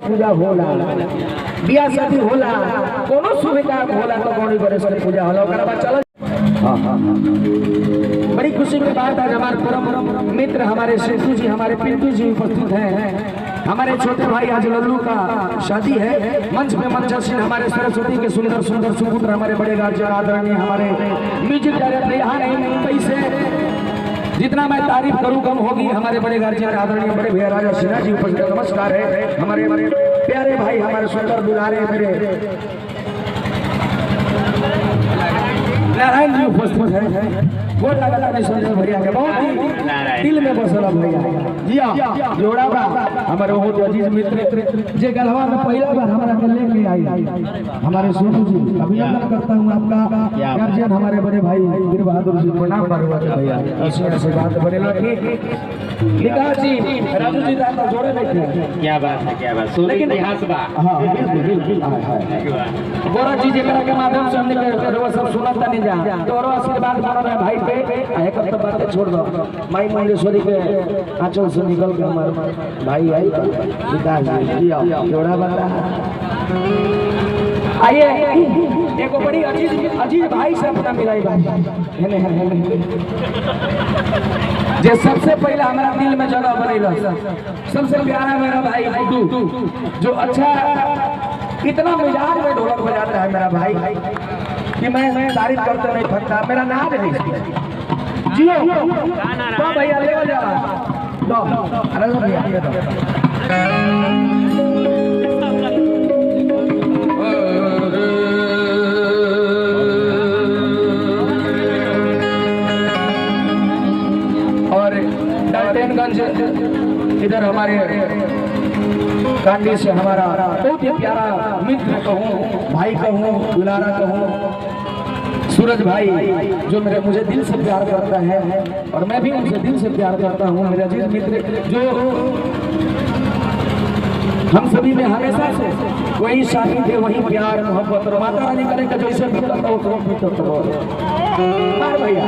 पूजा होला, बियाह शादी होला, कोनो सुविधा होला तो गौरी गणेश के पूजा होला। ओकरा बाद चलो बड़ी खुशी की बात है, हमारे परम मित्र हमारे शेषू जी, हमारे पिंटू जी उपस्थित हैं। हमारे छोटे भाई आज लल्लू का शादी है। मंच पे मंचासीन हमारे सरस्वती के सुंदर सुंदर सुपुत्र हमारे बड़े गार्जियन आदरणीय हमारे म्यूजिक डायरेक्टर यहाँ नहीं मुंबई से, जितना मैं तारीफ करूँ कम होगी। हमारे बड़े गार्जियन आदरणीय बड़े भैया राजा सिन्हा जी उपस्थित, नमस्कार है। हमारे प्यारे भाई हमारे सुंदर दुलारे मेरे नारायण जी उपस्थित है। गोड़ लगा संजय भैया के बहुत ही दिल में बसला भैया जिया जोड़ा बा हमारे बहुत अजीज मित्र जे गलवा में पहला बार हमारा के लेके आई हमारे सोनू जी, अभिनंदन करता हूं आपका। गार्जियन हमारे बड़े भाई वीर बहादुर जी, प्रणाम करवाते भैया। ऐसे बात बने लगी विकास जी, राजू जी दादा जोड़े बैठे, क्या बात है, क्या बात। लेकिन इतिहास बा, हां बिल्कुल बिल्कुल गोरा जी जेकरा के माध्यम से हमने के सब सुनता नहीं जा, तोरो आशीर्वाद मानो है भाई पे। एक तो बातें छोड़ दो, माई मंडेश्वरी के आंचल से निकल के हमारे भाई आई विकास जी जोड़ा बता। आइए देखो बड़ी अजीज भाई से अपना मिलाई भाई जे सबसे पहले हमारा दिल में जगह बनेला, सबसे प्यारा मेरा भाई गुड्डू, जो अच्छा इतना मिजाज में ढोलक बजाता है मेरा भाई कि मैं तारीफ करते नहीं थकता। मेरा नाम है जियो तो भैया ले जा दो, अरे भैया ये दो। और डाल्टनगंज इधर हमारे कांडी से हमारा बहुत ही प्यारा मित्र कहूँ, भाई कहूँ, दुलारा कहूँ, सूरज भाई, जो मुझे दिल से प्यार करता है और मैं भी उनसे दिल से प्यार करता हूँ। मेरा अजीज मित्र जो हम सभी में हमेशा से वही शादी थे, वही प्यार मोहब्बत और माता रानी करे का जैसे भी करता हो तो भी करता हो भैया।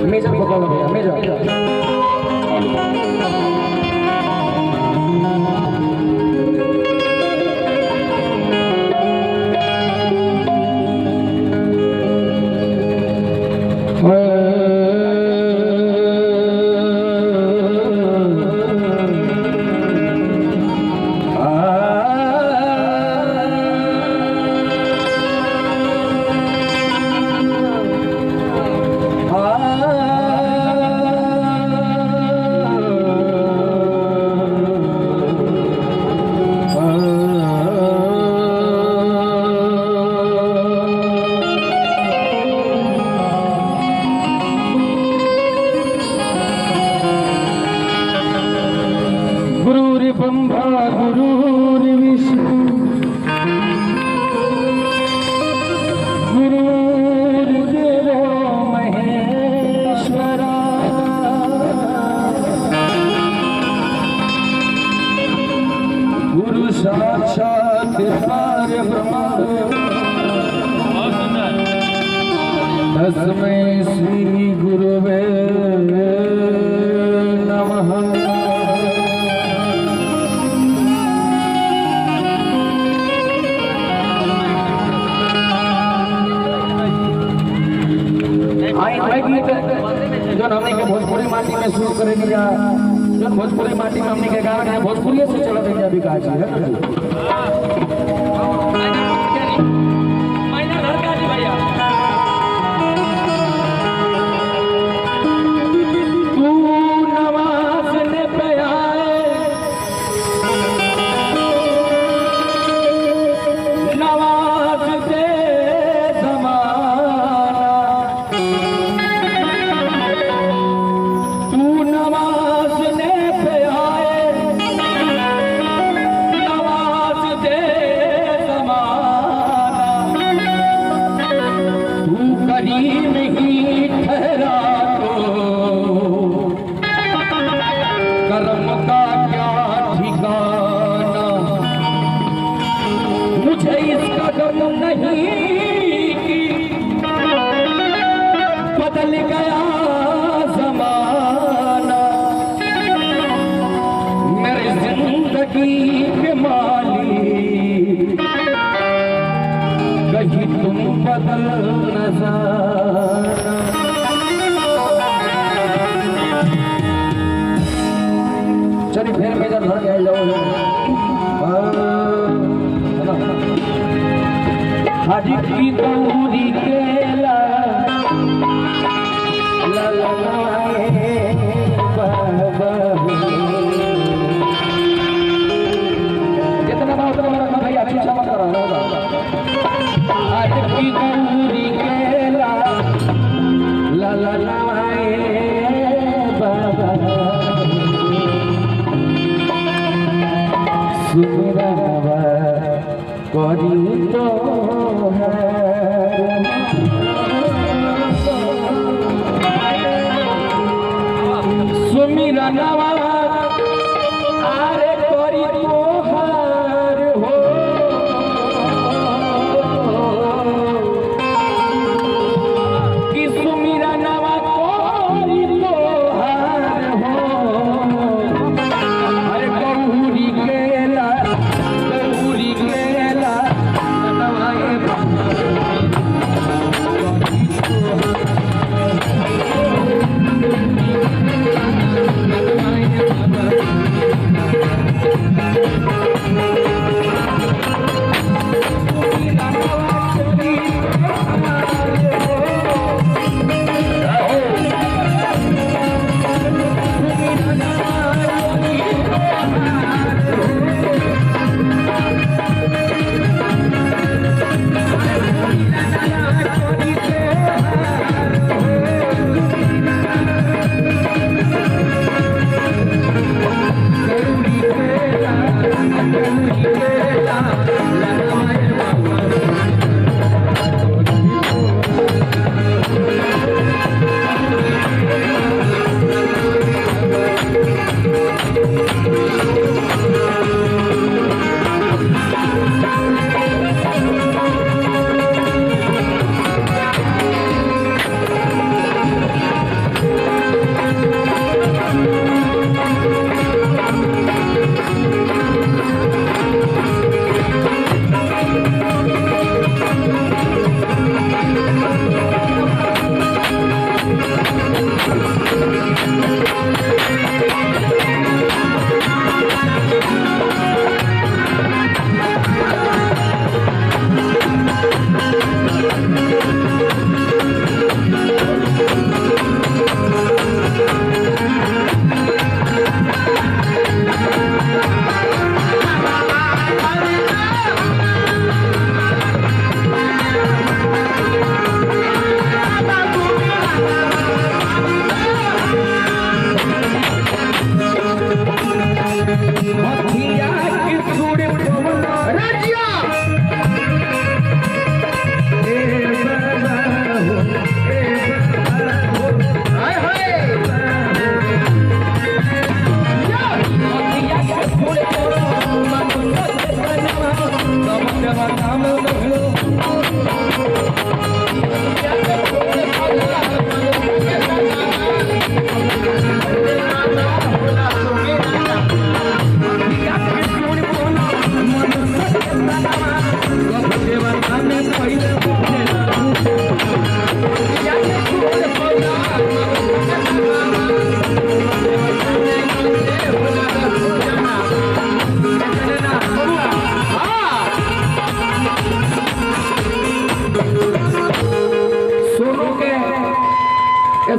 मेजर पकड़ो भैया, मेजर तस्मै श्री गुरुवे नमः। जो हमने के भोजपुरी माटी में शुरू करेंगे, जो भोजपुरी माटी में हमने के गाना है भोजपुरी से चला देंगे अभी का जी बदल गया जमाना, मेरी जिंदगी के मालिक, कहीं तुम बदल न जाना। चलिए फिर मेजर घर के जाओ। हाजी की गौरी केला ललनाए बहबहू। जितना बात उतना भाई अच्छी अच्छा मत करो। हाजी की गौरी केला ललनाए बहबहू। सुमिरनवा करी तो सुमिरनवा आरे करी तोहार हो। कि सुमिरनवा करी तोहार हो। अरे गौरी केला नवाए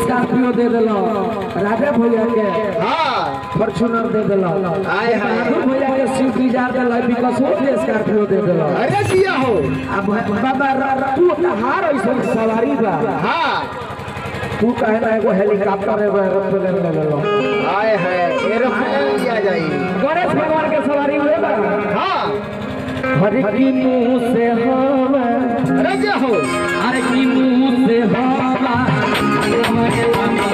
स्कॉर्पियो दे दिलो, राजा भैया के फॉर्च्यूनर दे दिलो, बहादुर भैया के स्विफ्ट डिजायर दे दिलो, बिकॉज़ वो स्कॉर्पियो दे दिलो। अरे दिया हो अब बाबा तू हार ऐसा सवारी बा। हाँ तू कहना एगो हेलीकॉप्टर एगो एरोप्लेन ले लो। आए है एरोप्लेन लिया जाई। गणेश भगवान के सवारी हुए बा। हाँ हर की मुंह से हवा, अरे क्या हो हर की मुंह से हवा, हमारे मामा